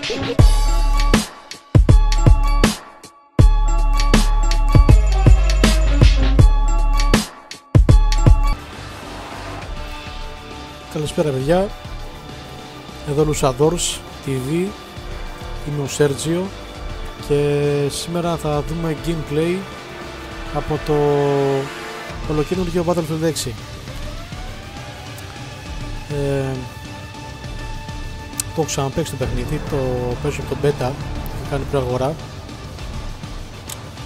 Καλησπέρα παιδιά, εδώ Lusadors TV, είμαι ο Σέρτζιο και σήμερα θα δούμε gameplay από το ολοκαίνουργιο Battlefield 6. Το έχω ξαναπαίξει το παιχνίδι, το παίζω από το beta, έχω κάνει προαγορά.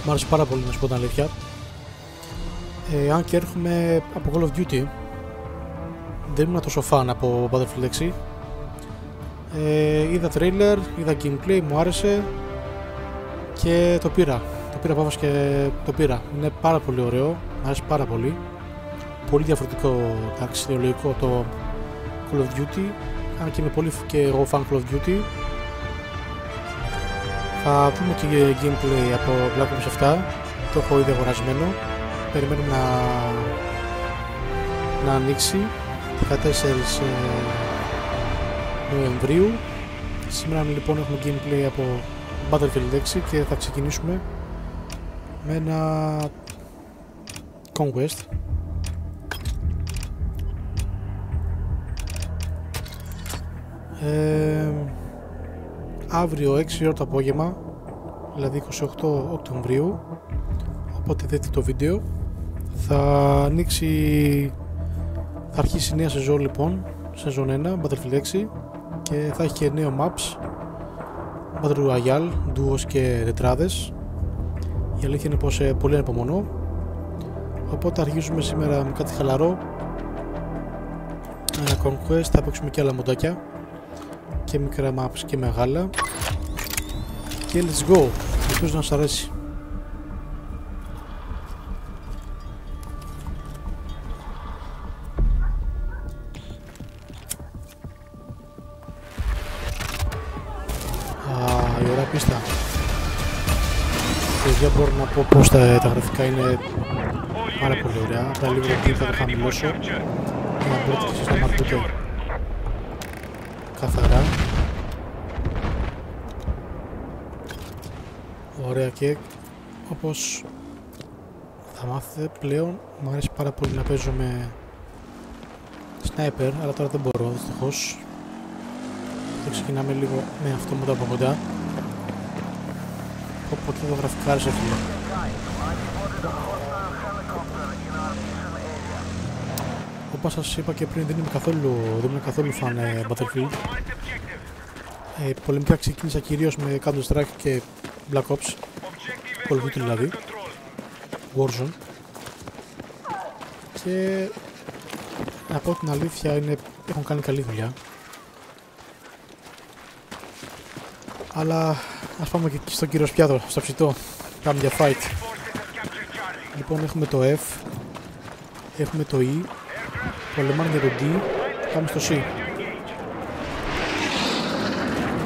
Μ' άρεσε πάρα πολύ να σου πω την αλήθεια. Αν και έρχομαι από Call of Duty, δεν ήμουν τόσο φαν από Battlefield 6. Είδα trailer, είδα gameplay, μου άρεσε και το πήρα. Το πήρα πάβας και το πήρα. Είναι πάρα πολύ ωραίο, μου άρεσε πάρα πολύ. Πολύ διαφορετικό, εντάξει, ιδεολογικό το Call of Duty. Αν και είμαι πολύ και εγώ fan Call of Duty. Θα δούμε και gameplay από Black Ops 7. Το έχω ήδη αγορασμένο. Περιμένουμε να ανοίξει 14 Νοεμβρίου. Σήμερα λοιπόν έχουμε gameplay από Battlefield 6 και θα ξεκινήσουμε με ένα Conquest. Αύριο 6 ώρα το απόγευμα, δηλαδή 28 Οκτωβρίου, οπότε δείτε το βίντεο, θα αρχίσει η νέα σεζόν λοιπόν, σεζόν 1, Battlefield 6, και θα έχει και νέο maps, Battle Royale, duos και τετράδες. Η αλήθεια είναι πως πολύ ανυπομονώ, οπότε αρχίζουμε σήμερα με κάτι χαλαρό, ένα Conquest. Θα παίξουμε και άλλα μοντάκια και μικρά maps και μεγάλα και let's go, ελπίζω να σας αρέσει. Η ωραία πίστα. Παιδιά, μπορώ να πω πως τα γραφικά είναι πάρα πολύ ωραία. Απλά λίγο το θα το χαμηλώσω για να μπορείτε και εσείς να μ' ακούτε καθαρά. Ωραία, και όπως θα μάθετε πλέον μου αρέσει πάρα πολύ να παίζω με sniper, αλλά τώρα δεν μπορώ δυστυχώς. Θα ξεκινάμε λίγο με αυτό μου από κοντά. Οπότε το γραφικά άρεσε φίλε. Όπως σας είπα και πριν, δεν ήμουν καθόλου fan Battlefield. Πολεμικά ξεκίνησα κυρίως με Counter Strike και Black Ops, Call of Duty δηλαδή, Warzone, και να πω την αλήθεια έχουν κάνει καλή δουλειά. Αλλά ας πάμε και στον κύριο Σπιάδο, στο ψητό, πάμε για fight. Λοιπόν, έχουμε το F, έχουμε το E, πολεμάνε για το D, πάμε στο C.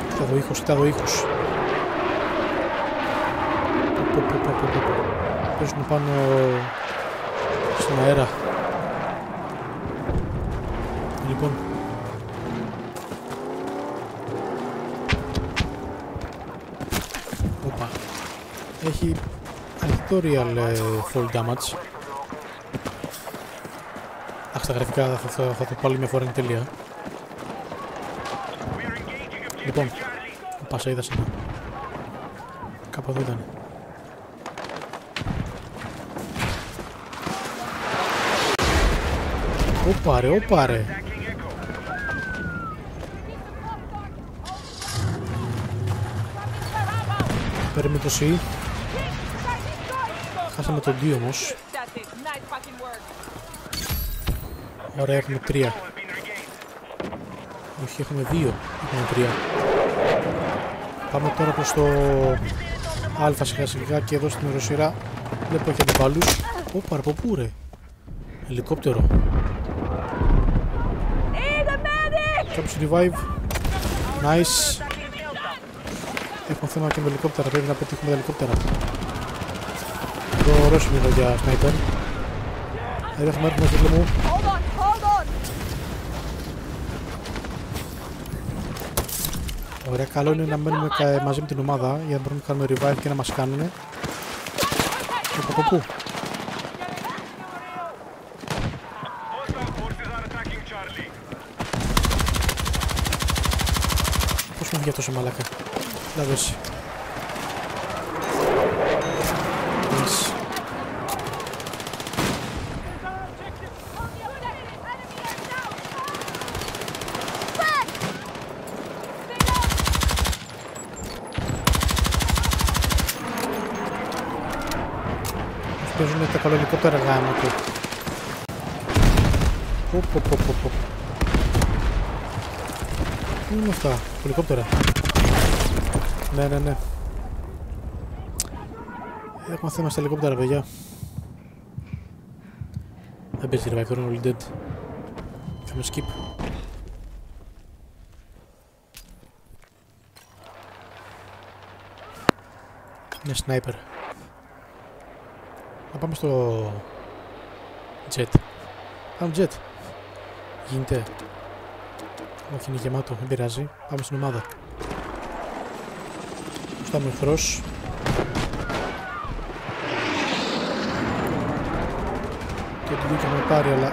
Κοίτα εδώ ήχος. Παίζουν πάνω στον αέρα. Λοιπόν, έχει αρκετό real fall damage. Αχ, τα γραφικά θα το πάλι μια φορά, είναι τέλεια. Λοιπόν, πάσα είδα σένα. Κάπου εδώ ήταν. Όπα ρε. Παίρνουμε το C. Χάσαμε τον D όμως. Ωραία, έχουμε 3. Όχι, έχουμε 2. Έχουμε 3. Πάμε τώρα προς το Α σιγά σιγά και εδώ στην οροσειρά βλέπω έχει αντιπάλους. Όπα, από πού ρε. Ελικόπτερο. Κάποιος revive. Nice. Έχουμε θέμα και με ελικόπτερα, πρέπει να πετύχουμε τα ελικόπτερα. Το ρώσιμο εδώ για sniper. Εδώ έχουμε έρθει φίλε μου. Ωραία, καλό είναι να μένουμε μαζί με την ομάδα για να μπορούμε να κάνουμε revive και να μας κάνουνε. Από πού? Πώς μου βγει αυτός ο μαλάκα? Λάβε εσύ. Παίζουν τα καλοελικόπτερα γάμο του. Πού είναι αυτά, ελικόπτερα? Ναι. Έχουμε θέμα στα ελικόπτερα, παιδιά. Δεν παίζει revive, τώρα είναι όλοι dead. Θέλουμε skip. Είναι sniper. Να πάμε στο jet. Πάμε jet. Γίνεται. Όχι, είναι γεμάτο, δεν πειράζει. Πάμε στην ομάδα. Φτάμε εχθρός. Και το δίκαιο με πάρει, αλλά...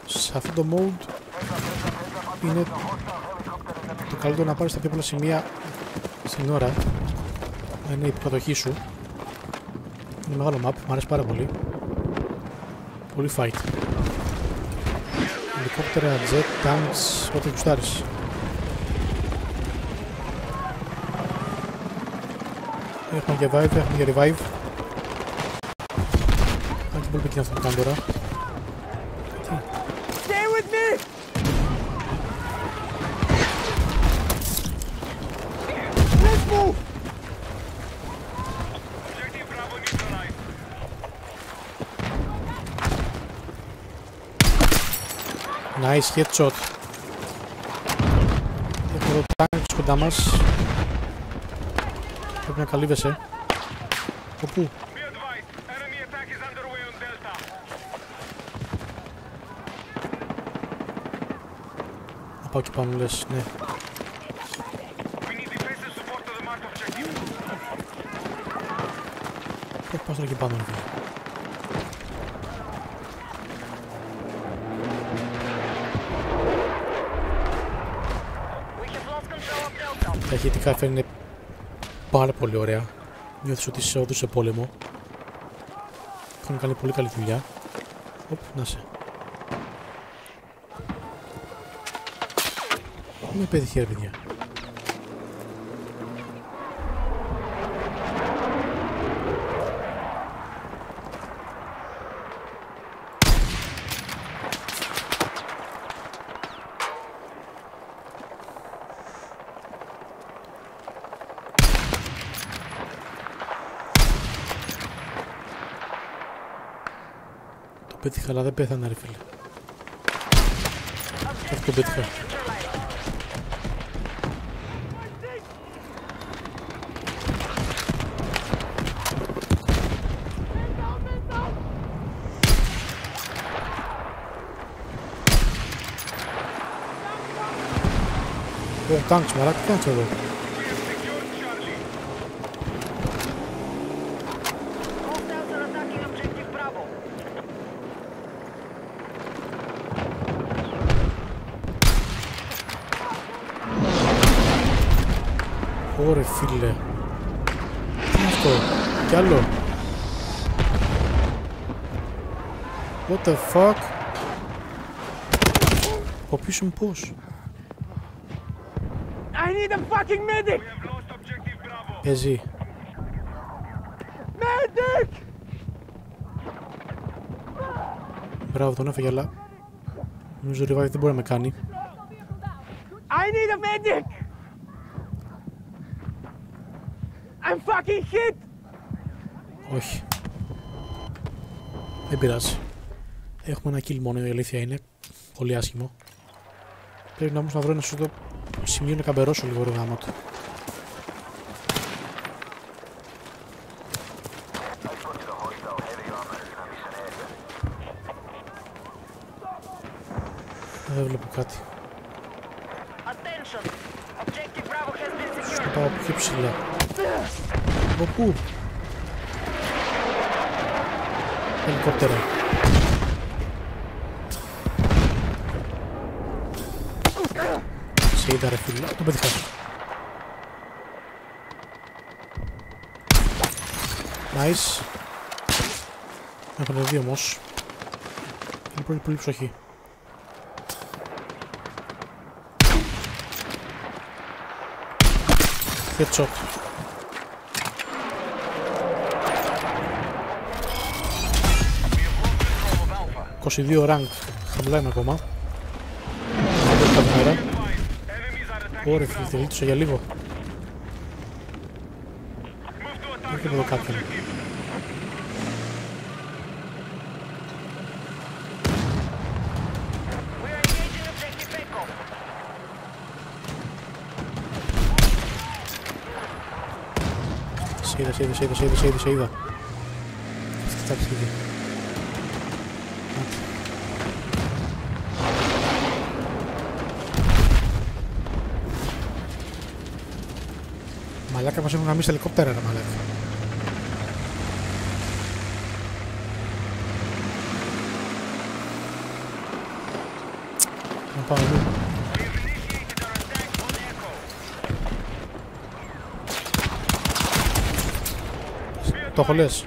Σε αυτό το mode είναι το καλύτερο να πάρεις τα πιο πολλά σημεία στην ώρα. Είναι η υποκατοχή σου. Είναι μεγάλο map, μου αρέσει πάρα πολύ. Πολύ fight. Ελικόπτερα, jet, tanks, ό,τι γουστάρεις. Έχουμε για revive, έχουμε για revive. Αν και πολύ πεκίνο αυτό που κάνω τώρα. Nice headshot. Έχουμε εδώ tanks κοντά μας. Πρέπει να καλύβεσαι. Οπού? Να πάω εκεί πάνω, λες, ναι. Πώς πάω τώρα εκεί πάνω, λοιπόν. Τα ηχητικά φαίνεται πάρα πολύ ωραία. Νιώθεις ότι είσαι όντως σε πόλεμο. Έχουν κάνει πολύ καλή δουλειά. Οπ, να σε. Με πέτυχε, ρε παιδιά. Πέτυχα, αλλά δεν πέθανα, ρε φίλε. Αυτό πέτυχα. Τάγκς, μαλάκα, τι κάνεις εδώ? Ωρε φίλε. Τι είναι αυτό? Κι άλλο. What the fuck? Από πίσω μου πώς? I need a fucking medic! Παίζει. Medic! Μπράβο, τον έφεγε, αλλά νομίζω revive δεν μπορεί να με κάνει. I need a medic! I'm fucking hit! Όχι. Δεν πειράζει. Έχουμε ένα kill μόνο, η αλήθεια είναι. Πολύ άσχημο. Πρέπει να όμως να βρω ένα σωστό σημείο να καμπερώσω λίγο το γάμα του. Δεν βλέπω κάτι. Θα πάω πιο ψηλά. Από πού? Ελικόπτερα. Σε είδα ρε φίλε. Το πετυχά. Nice. Έχουν δύο όμως. Είναι πολύ πολύ ψωχή. Headshot. 22 rank. Χαμηλά είναι ακόμα. Ωρε φίλε, τελείτωσα για λίγο. Έρχεται εδώ κάποιον. Σε είδα. Κοιτάξτε εκεί. Μαλάκα μας έχουν γαμίσει ελικόπτερα ρε μαλάκα. Να πάω εδώ. Το έχω λες.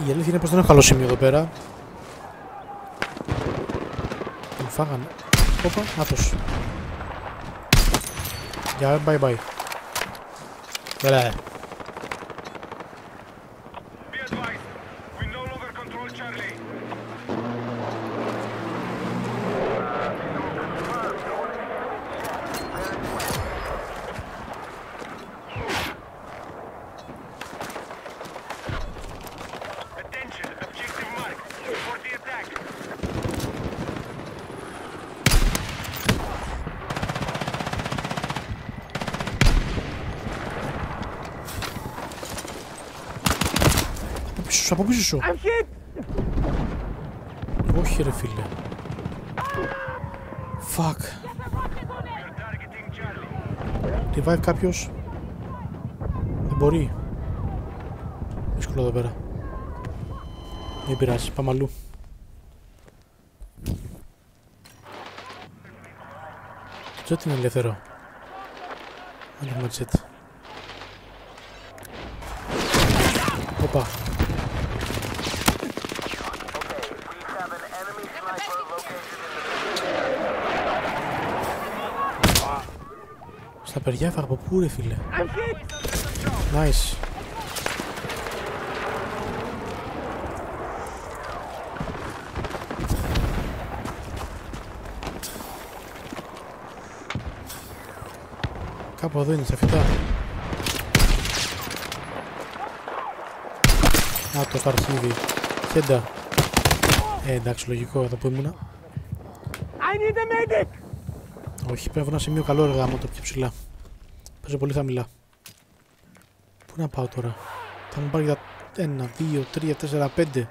Η αλήθεια είναι πως δεν έχω καλό σημείο εδώ πέρα. Τον φάγανε. Όπα, άτος. Γεια, bye bye. Έλα. Από πίσω σου. Όχι ρε φίλε. Fuck. Revive κάποιος. Δεν μπορεί. Δύσκολο εδώ πέρα. Δεν πειράζει, πάμε αλλού. Το jet είναι ελεύθερο. Ανοίγουμε jet. Οπα. Στα παιδιά έφαγα από πού ρε φίλε. Nice. Κάπου εδώ είναι στα φυτά. Να το στο αρχίδι. Χέντα. Εντάξει, λογικό εδώ που ήμουνα. Όχι, πρέπει να βρω ένα σημείο καλό έργα μου το πιο ψηλά. Παίζω πολύ χαμηλά. Πού να πάω τώρα? Θα μου πάρει για 1, 2, 3, 4, 5.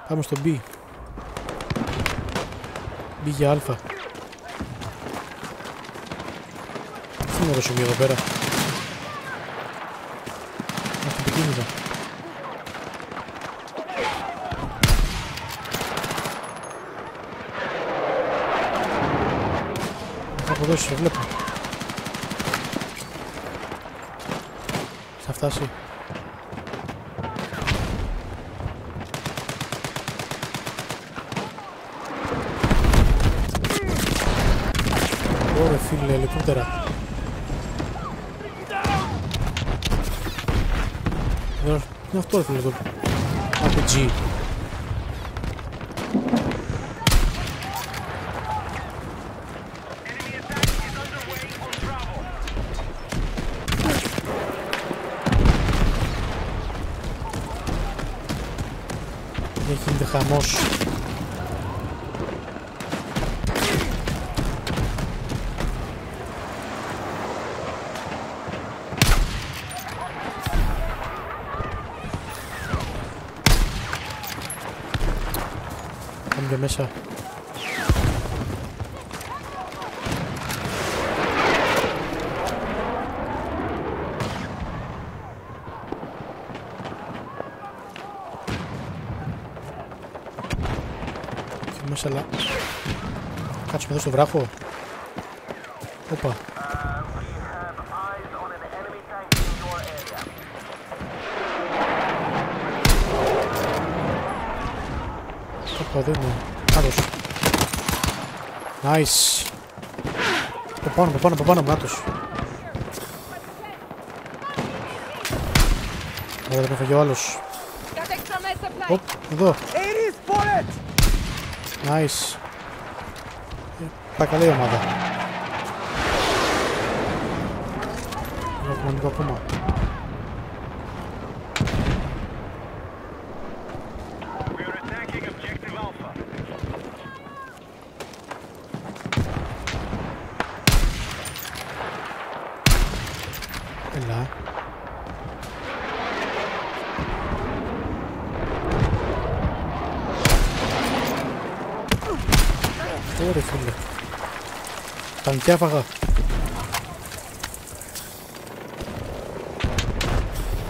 Πάμε στο B. B για Α. Τι είναι το σημείο εδώ πέρα? Αυτοπικίνητα. Από εδώ σε βλέπω. Θα φτάσει. Ωρε φίλε, ελικόπτερα. Είναι αυτό ρε φίλε εδώ. RPG. Γίνεται χαμός. μέσα. Και μέσα, αλλά... Κάτσουμε εδώ στο βράχο. Όπα. Όπα, δεν είναι. Άτος. Nice. Πάνω, άτος. Ωραία, δεν έφαγε ο άλλος. Οπ, εδώ. Nice. Πάει καλή η ομάδα. Έχουμε λίγο ακόμα. Έλα. Ωραία φίλε. Τανκιά φαγα.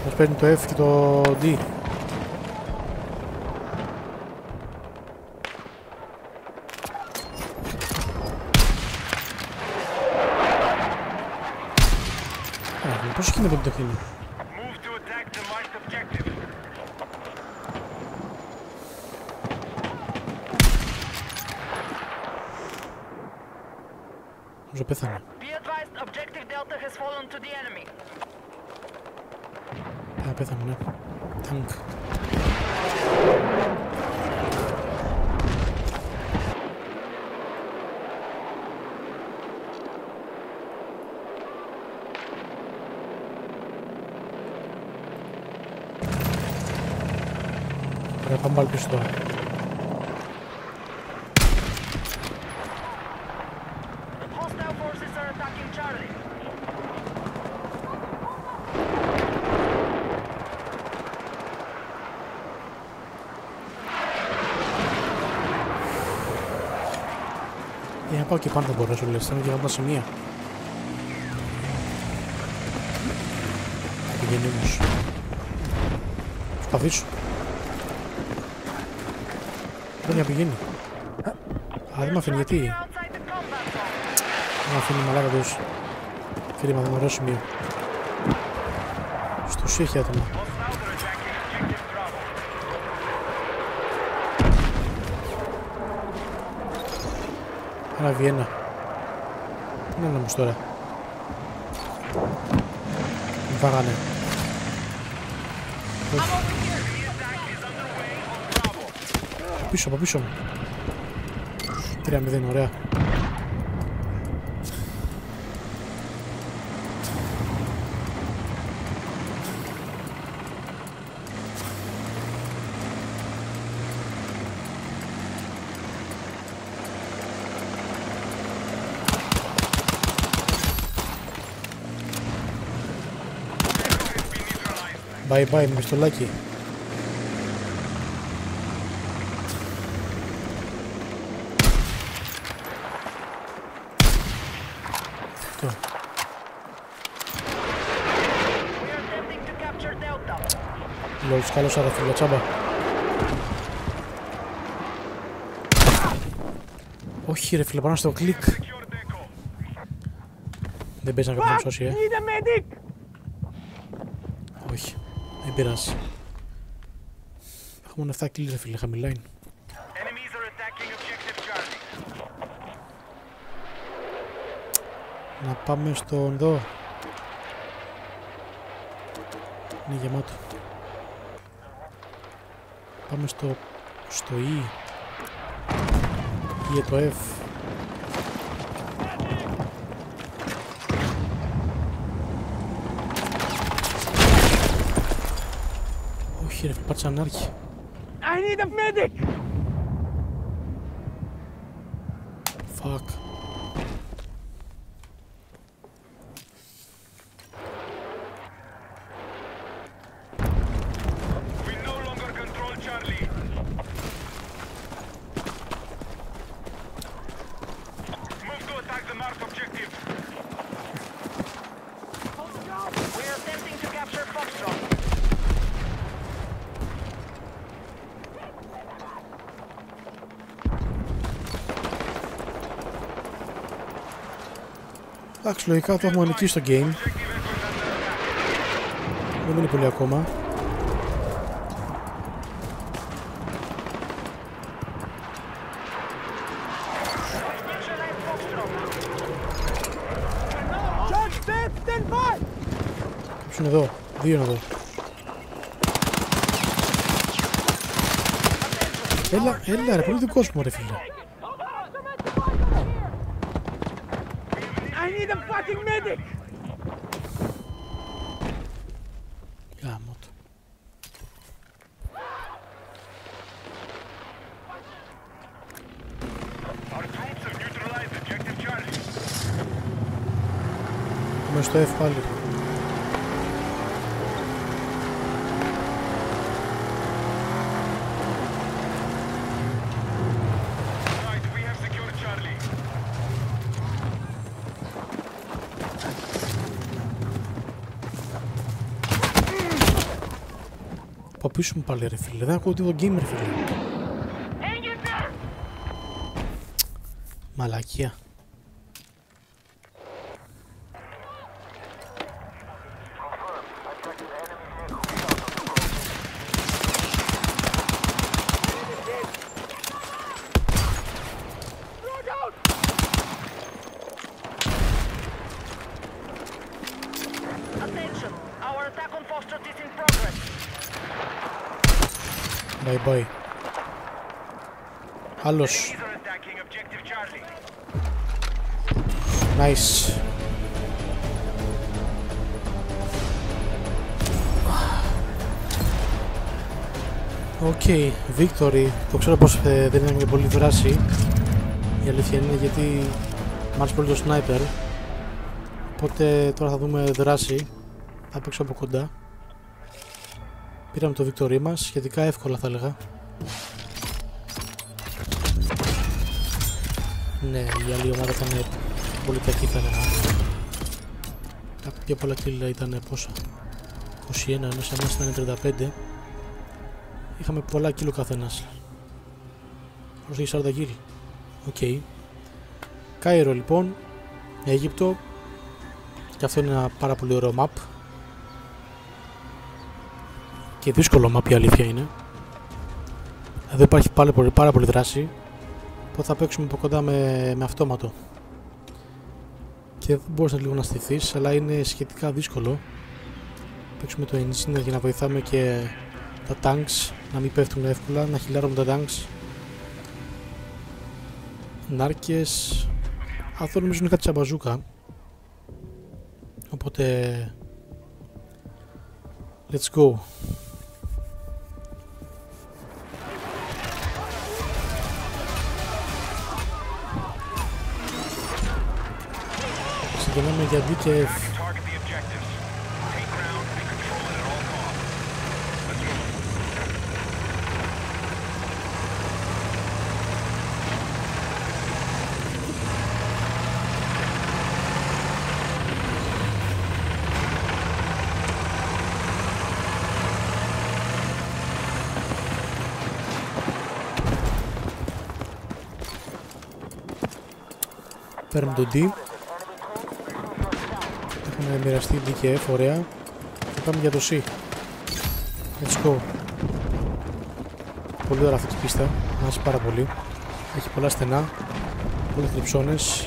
Μας παίρνει το F και το D. Πώς γίνεται με το τεχνίνο. Νομίζω πέθανε. Πέθανε, ναι. Τανκ. Ωραία, πάμε πάλι πίσω τώρα. Για να πάω και πάνω θα μπορέσω, λες, θα είναι και από τα σημεία. Θα πηγαίνει όμως. Προσπαθήσω. Δεν να πηγαίνει. Α, δεν μ' αφήνει, γιατί. Δεν μ' αφήνει μαλάκα τους. Κρίμα, δεν ωραίο σημείο. Στο σου έχει άτομα. Άρα Βιέννα. Τι είναι όμως τώρα. Μου φάγανε. Πίσω, από πίσω μου. 3-0, ωραία. Bye bye με πιστολάκι. Αυτό. Λόλ, σκάλωσα ρε φίλε, τσάμπα. Όχι ρε φίλε, πάνω στο κλικ. Δεν παίζει να κάποιος να σώσει, Όχι, δεν πειράζει. Έχω μόνο 7 kills ρε φίλε, χαμηλά είναι. Να πάμε στον εδώ. Είναι γεμάτο. Πάμε στο E. Ή το F. Όχι ρε, πάτσα ανάρχη. I need a medic! Fuck. Εντάξει, λογικά το έχουμε νικήσει στο game. Δεν είναι πολύ ακόμα. Ποιος είναι εδώ, δύο είναι εδώ. Έλα ρε, πολύ δικός μου ρε φίλε. I need a fucking medic! Γάμο το. Είμαι στο F πάλι. Από πίσω μου πάλι ρε φίλε, δεν ακούω τίποτα game ρε φίλε. Μαλακία. Bye bye. Άλλος. Nice. Okay, victory. Το ξέρω πως δεν είναι και πολύ δράση. Η αλήθεια είναι γιατί μ' άρεσε πολύ το sniper. Οπότε τώρα θα δούμε δράση. Θα παίξω από κοντά. Πήραμε το victory μας, σχετικά εύκολα θα έλεγα. Ναι, η άλλη ομάδα ήταν πολύ κακή θα έλεγα. Τα πιο πολλά kill ήταν πόσα? 21, ενώ σε εμάς ήταν 35. Είχαμε πολλά kill ο καθένας. Όσο έχει 40 kill. Οκ. Κάιρο λοιπόν, Αίγυπτο. Και αυτό είναι ένα πάρα πολύ ωραίο map. Και δύσκολο map η αλήθεια είναι. Εδώ υπάρχει πάρα πολύ δράση. Οπότε θα παίξουμε από κοντά με αυτόματο. Και δεν μπορείς λίγο να στηθείς, αλλά είναι σχετικά δύσκολο. Παίξουμε το engine για να βοηθάμε και τα tanks να μην πέφτουν εύκολα, να χιλάρουμε τα tanks. Νάρκες. Αυτό νομίζω είναι κάτι σαν μπαζούκα. Οπότε let's go. Ξεκινάμε για D και F. Παίρνουμε το D. Έχουμε μοιραστεί D και F, ωραία. Και πάμε για το C. Let's go. Πολύ ωραία αυτή η πίστα. Μου αρέσει πάρα πολύ. Έχει πολλά στενά, πολλές τριψώνες.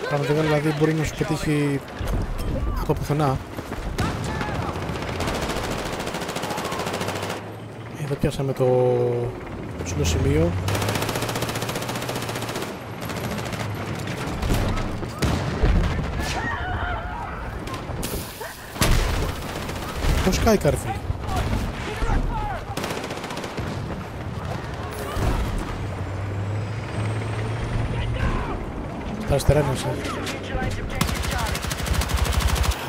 Πραγματικά δηλαδή μπορεί να σου πετύχει από πουθενά. Εδώ πιάσαμε το ψηλό σημείο. Πώς κάει καρφί. Στα αριστερά είναι εσύ.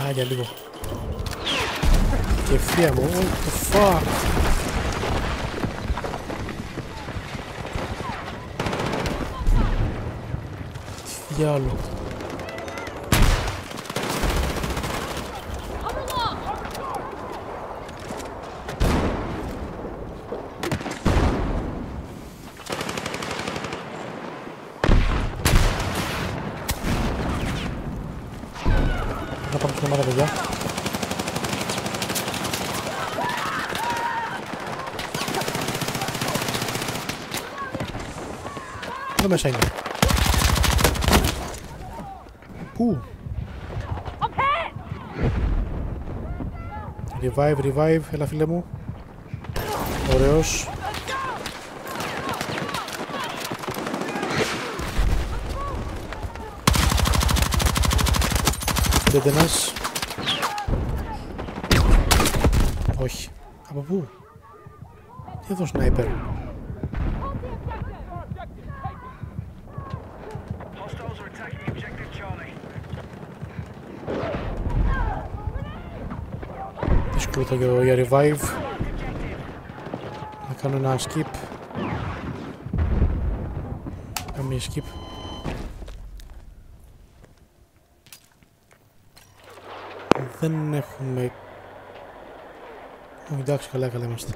Α, για λίγο. Και ευθεία μου. What the fuck. Τι διάλογο. ομάδα, παιδιά. Εδώ μέσα είναι. Πού? Revive, έλα φίλε μου. Ωραίος. Δεν ένας. Όχι. Από πού? Τι εδώ σνάιπερ? Δύσκολο το για revive. Να κάνω ένα skip. Καμία skip. Δεν έχουμε... Εντάξει, καλά είμαστε.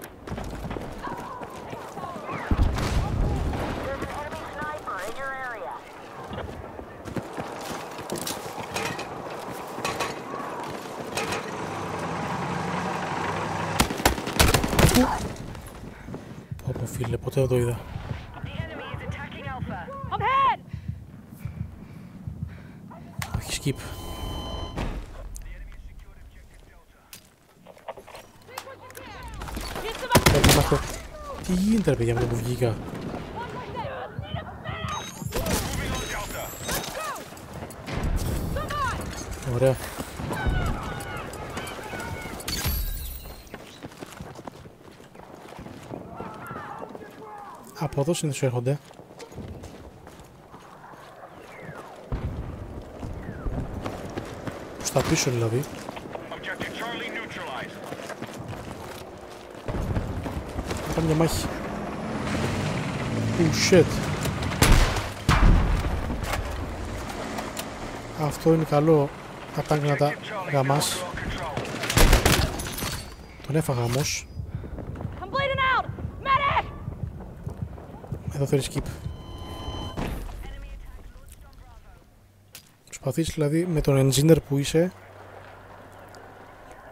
Πω φίλε, ποτέ δεν το είδα. Όχι skip. Τι γίνεται ρε παιδιά με το που βγήκα? Ωραία. Από εδώ συνήθως έρχονται. Προς τα πίσω δηλαδή. Θα μια μάχη. Shit. Αυτό είναι καλό. Ατάγκ να τα γαμάς. Τον έφαγα όμως. Εδώ θέλει skip. Προσπαθείς δηλαδή με τον engineer που είσαι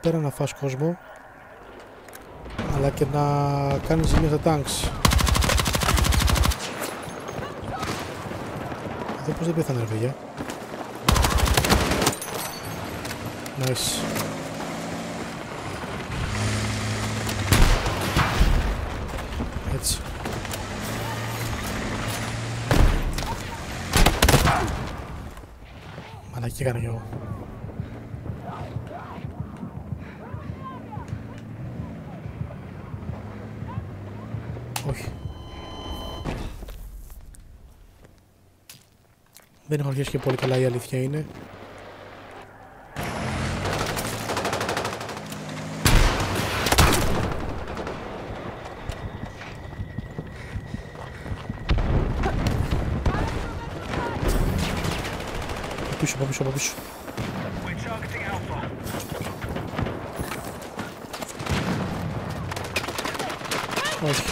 πέρα να φας κόσμο αλλά και να κάνεις ζημία στα tanks. Εδώ πως δεν πέθανε ρε παιδιά. Nice. Έτσι. Μαλακή έκανα κι εγώ. Όχι. Δεν έχω αρχίσει και πολύ καλά, η αλήθεια είναι. Από πίσω. Όχι.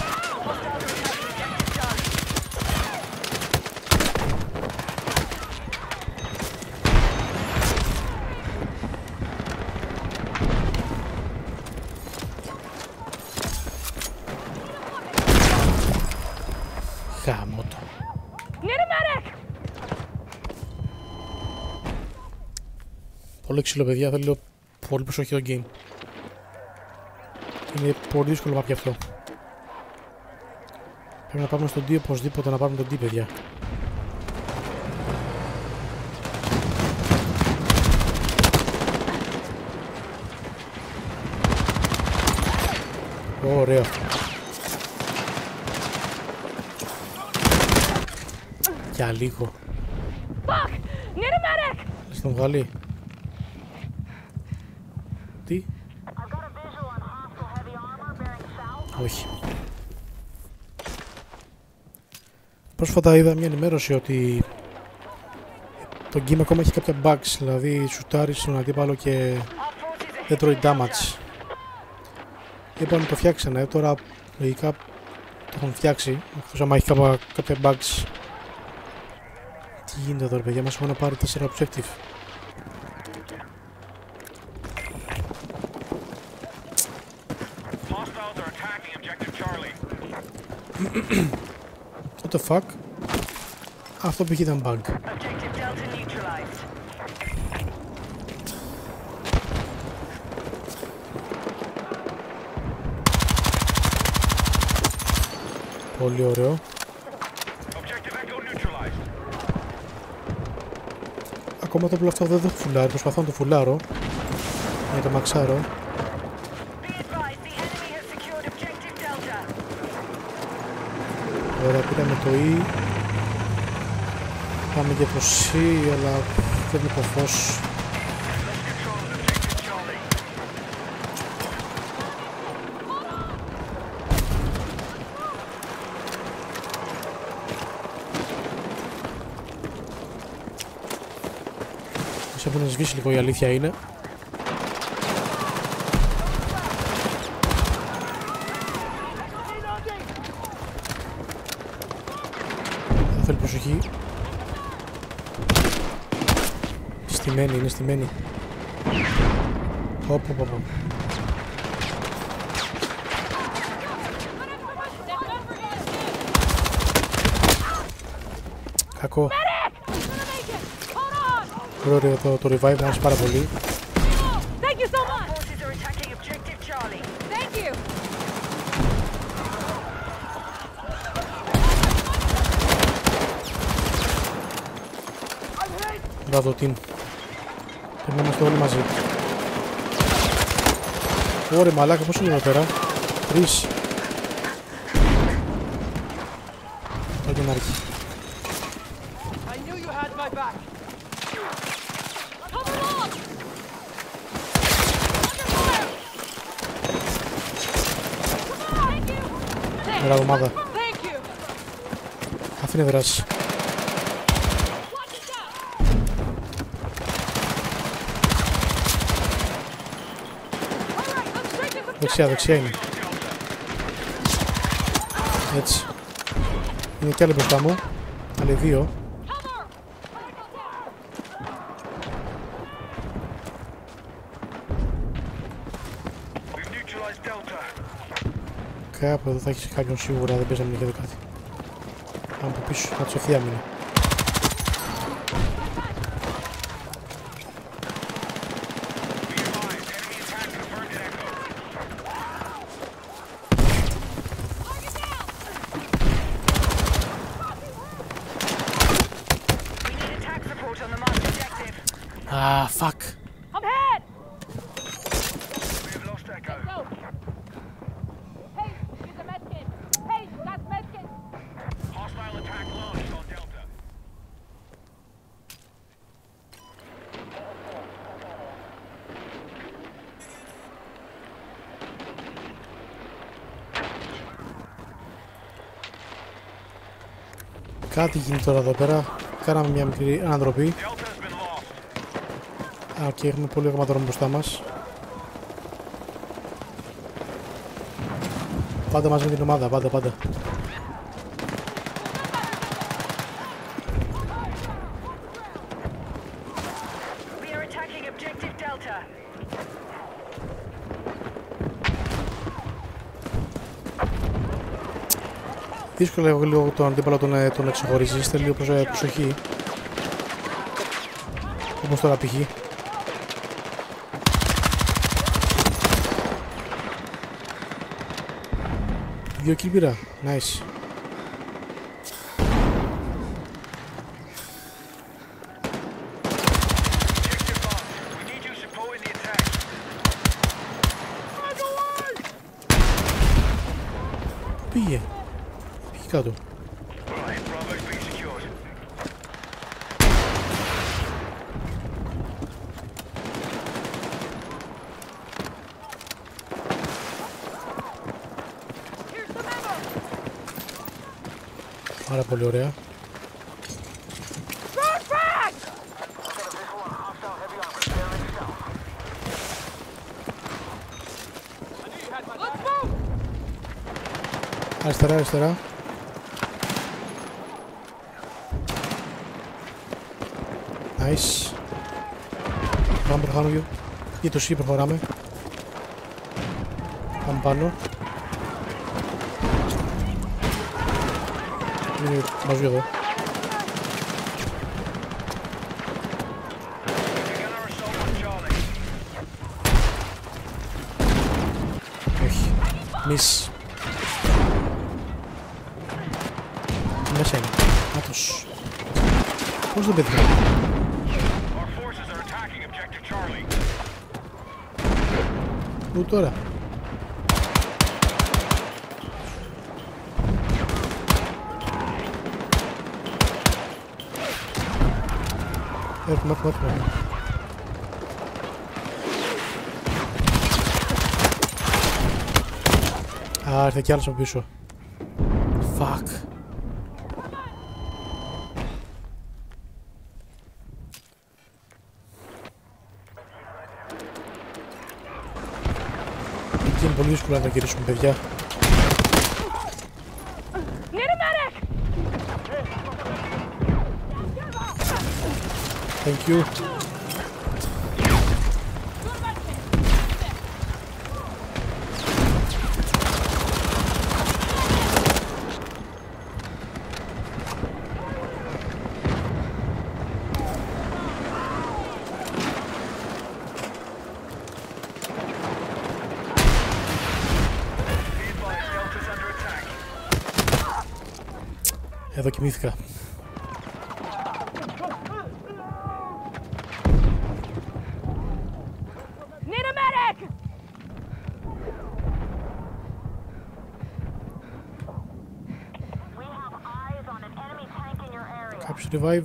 Γάμο το. Πολύ ξύλο παιδιά, θέλω πολύ προσοχή το game. Είναι πολύ δύσκολο μάπια αυτό. Πρέπει να πάμε στον D οπωσδήποτε, να πάρουμε τον D παιδιά. Ωραίο. Για λίγο. Λες τον βγάλει. Τι? Όχι. Πρόσφατα είδα μια ενημέρωση ότι το game ακόμα έχει κάποια bugs, δηλαδή σουτάρεις στον αντίπαλο και δεν τρώει damage. Είπαν να το φτιάξανε, τώρα λογικά το έχουν φτιάξει, εκτός άμα έχει κάποια bugs. Τι γίνεται εδώ ρε παιδιά, μας έχουν πάρει 4 objective. What the fuck? Αυτό π.χ. ήταν bug. Πολύ ωραίο. Ακόμα το πλαστό δεν το έχω φουλάρει, προσπαθώ να το φουλάρω για το μαξάρω. Ωραία, πήραμε το E. Πάμε για το C, αλλά δεν βλέπω φως. Μας έχουν σβήσει λίγο, η αλήθεια είναι. Δεν θέλει προσοχή. Στημένη, είναι στημένη. Οπ. Κακό. Ωραίο το revive, μου άρεσε πάρα πολύ. Μπράβο, team. Πρέπει να είμαστε όλοι μαζί. Ωραία, μαλάκα, πώς είναι εδώ πέρα? 3. Πάει τον άρχη. Ωραία ομάδα. Αυτή είναι δράση. Δεξιά είναι. Έτσι. Είναι κι άλλοι μπροστά μου. Άλλοι δύο. Κάπου εδώ θα έχεις κάποιον σίγουρα, δεν παίζαμε και εδώ κάτι. Πάμε από πίσω, να τους ευθεία μείνει. Ah, fuck. I'm hit. We've lost Echo. Hey, use a medkit. Hey, that's medkit. Hostile attack launched on Delta. Κάτι γίνεται τώρα εδώ πέρα. Κάναμε μια μικρή ανατροπή. Και έχουμε πολύ ακόμα δρόμο μπροστά μας. Πάντα μαζί με την ομάδα, πάντα. Δύσκολα λίγο τον αντίπαλο τον εξεχωρίζεις, θέλει λίγο προσοχή. Όπως τώρα π.χ. Δύο kill πήρα. Nice. Πήγε κάτω. Πάρα πολύ ωραία. Αριστερά. Nice. Πάμε για το C προχωράμε. Πάμε πάνω. είναι μαζί εδώ. Όχι. Μισ. Μέσα είναι. Άτος. Πώς δεν πέτυχα. Πού τώρα. Έρχομαι. Α, ήρθε κι άλλος από πίσω. Fuck. Εκεί είναι πολύ δύσκολο να τα γυρίσουμε, παιδιά. Thank you. Εδώ κοιμήθηκα. Κάποιος revive.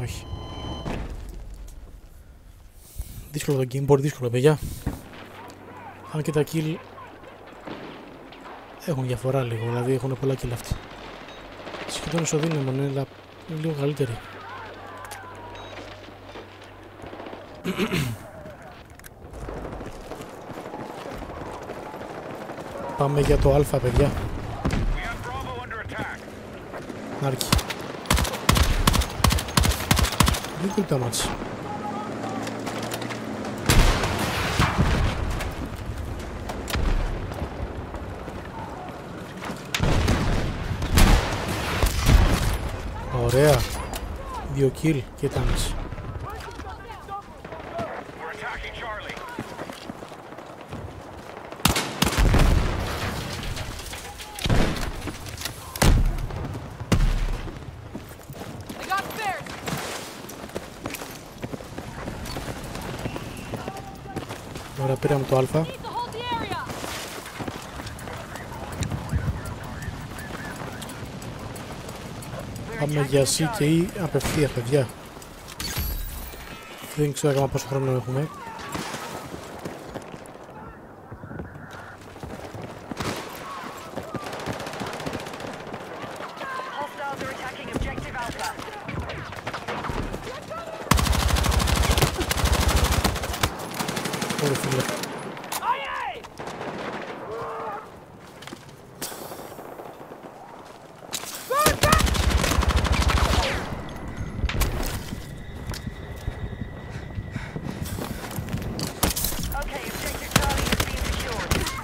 Όχι. Δύσκολο το game, μπορεί δύσκολο, παιδιά. Αν και τα kill έχουν διαφορά λίγο, δηλαδή έχουν πολλά kill αυτοί. Σχεδόν ισοδύναμο, ναι, αλλά είναι λίγο καλύτερη. Πάμε για το αλφα, παιδιά. Νάρκη. Δεν είναι τα μάτς. Ωραία. 2 kill και τάμες. Ωραία, πήραμε το αλφα. Πάμε για C και E απευθεία, παιδιά. Δεν ξέρω ακόμα πόσο χρόνο έχουμε. Ωραία, φίλε.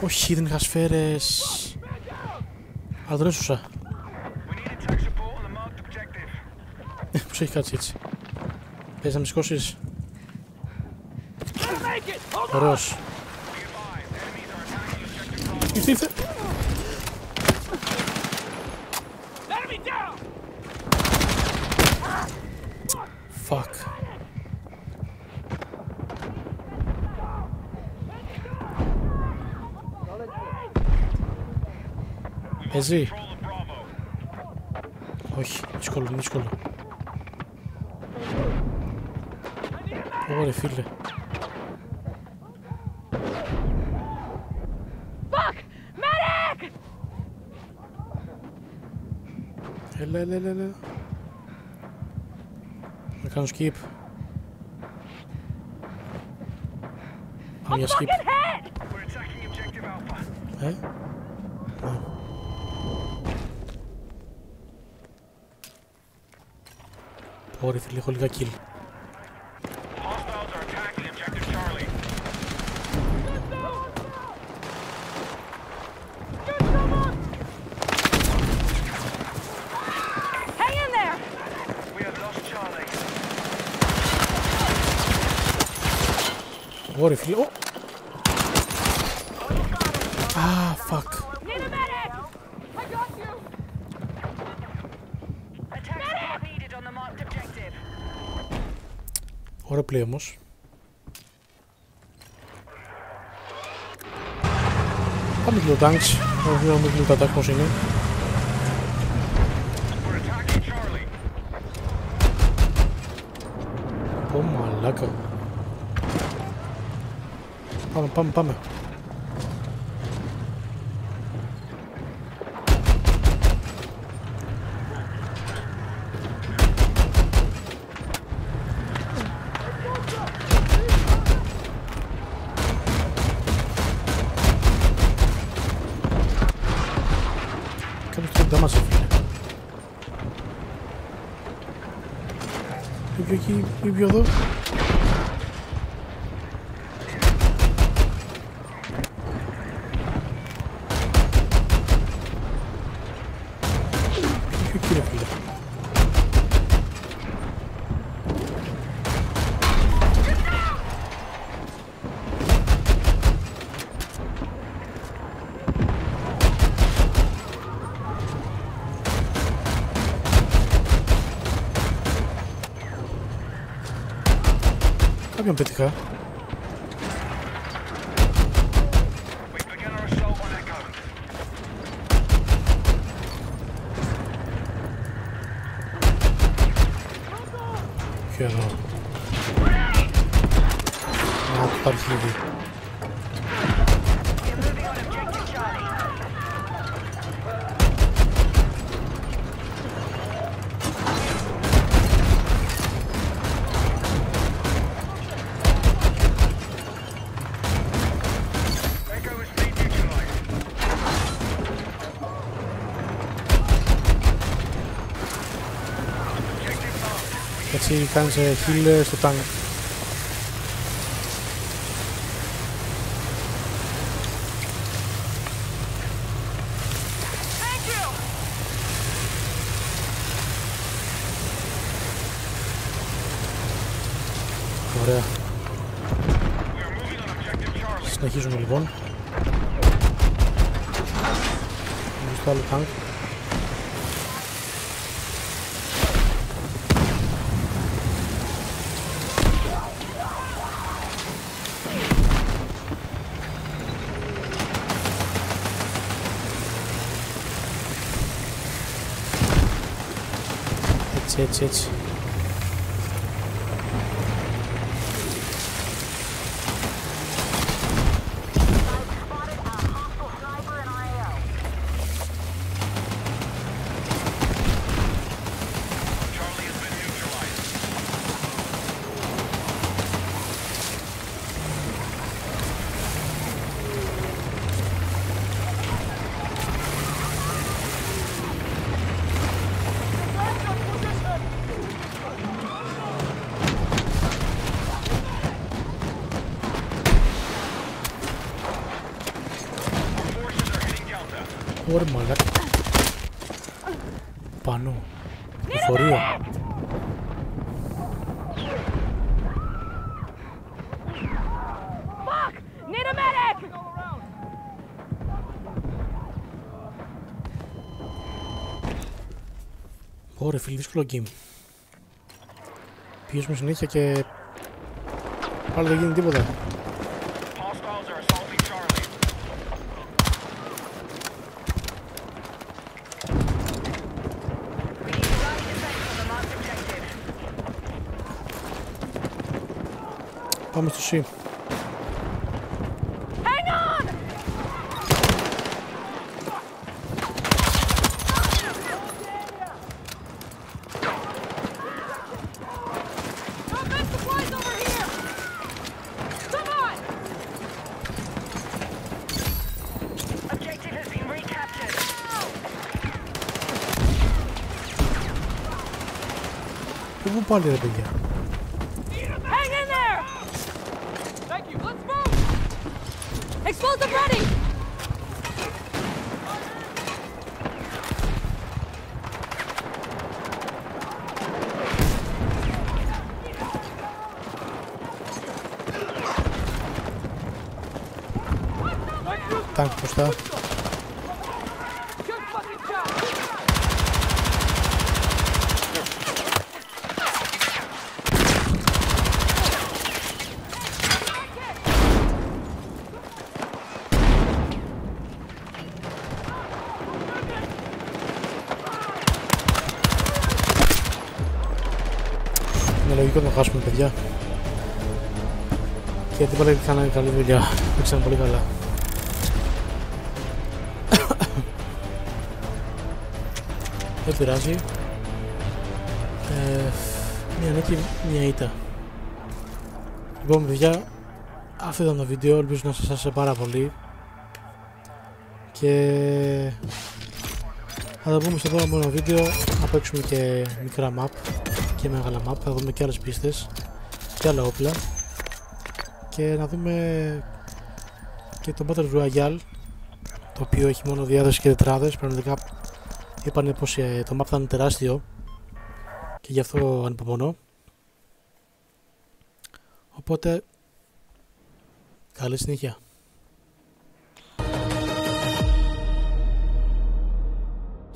Όχι, δεν είχα σφαίρες. Αλλά τον έσουσα. Πώς έχει κάτσει έτσι. Θες να με σηκώσεις. Ωραίος. Ήρθε. Fuck. Παίζει. Όχι, δύσκολο, δύσκολο. Ωραία, φίλε. Έλα. Να κάνω skip. Πάμε για skip. Ναι. Ωραία, φίλε, έχω λίγα kill. Ωραία φίλε. Ah, fuck. Need a medic! I got you! Attack needed on the marked objective. Ωραία play όμως. Πάμε και το tanks. Όχι να μην τα tanks πως είναι. Ω μαλάκα. Πάμε. Κάποιος τρώει τα μάτσα, φίλε. Ή εκεί, ή πιο εδώ. Πιο εκεί, ρε φίλε. Κάποιον πέτυχα. Ποιο εδώ. Να, το πάρει χιλίδι. Έτσι κάνεις heal στο tank. Ωραία. Συνεχίζουμε λοιπόν. Στο άλλο tank. Έτσι. Ωραία μαλάκα. Πάνω. Εφορείο. Fuck! Need a medic! Ωραία φίλοι, δύσκολο game. Πιέζουμε συνέχεια και πάλι δεν γίνει τίποτα. Πάμε στο C. Hang on! Combat supplies over here! Come on! Objective has been recaptured. Πού πάλι ρε παιδιά. Hang in there! Thank you. Let's move! Explosive ready! Τάγκ μπροστά. Είναι λογικό να το χάσουμε, παιδιά. Και αντίπαλα έκαναν καλή δουλειά. Παίξαν πολύ καλά. Δεν πειράζει. Μια νίκη, μια ήττα. Λοιπόν, παιδιά, αυτό ήταν το βίντεο. Ελπίζω να σας άρεσε πάρα πολύ. Και θα τα πούμε στο επόμενο βίντεο. Να παίξουμε και μικρά map και μεγάλα map. Θα δούμε και άλλες πίστες και άλλα όπλα. Και να δούμε και το Battle Royale, το οποίο έχει μόνο διάδοση και τετράδες. Πραγματικά είπανε πως το map θα είναι τεράστιο και γι' αυτό ανυπομονώ. Οπότε καλή συνέχεια.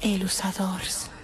El Usadors.